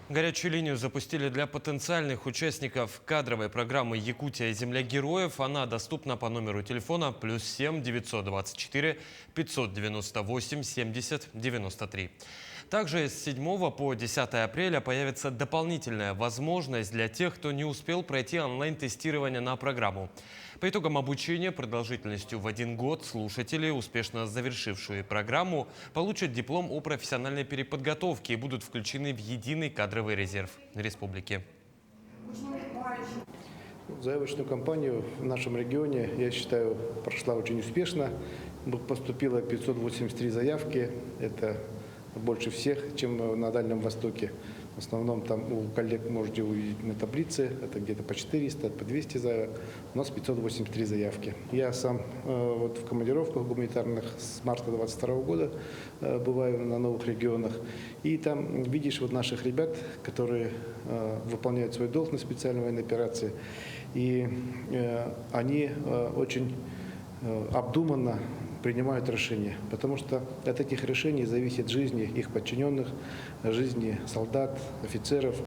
Горячую линию запустили для потенциальных участников кадровой программы «Якутия. Земля героев». Она доступна по номеру телефона +7 924 598 70 93. Также с 7 по 10 апреля появится дополнительная возможность для тех, кто не успел пройти онлайн-тестирование на программу. По итогам обучения продолжительностью в 1 год слушатели, успешно завершившие программу, получат диплом о профессиональной переподготовке и будут включены в единый кадровый резерв республики. Заявочную кампанию в нашем регионе, я считаю, прошла очень успешно. Поступило 583 заявки. Это больше всех, чем на Дальнем Востоке. В основном там у коллег можете увидеть на таблице, это где-то по 400, по 200 заявок. У нас 583 заявки. Я сам вот в командировках гуманитарных с марта 2022 года бываю на новых регионах. И там видишь вот наших ребят, которые выполняют свой долг на специальной военной операции. И они очень обдуманно принимают решения, потому что от этих решений зависит жизни их подчиненных, жизни солдат, офицеров.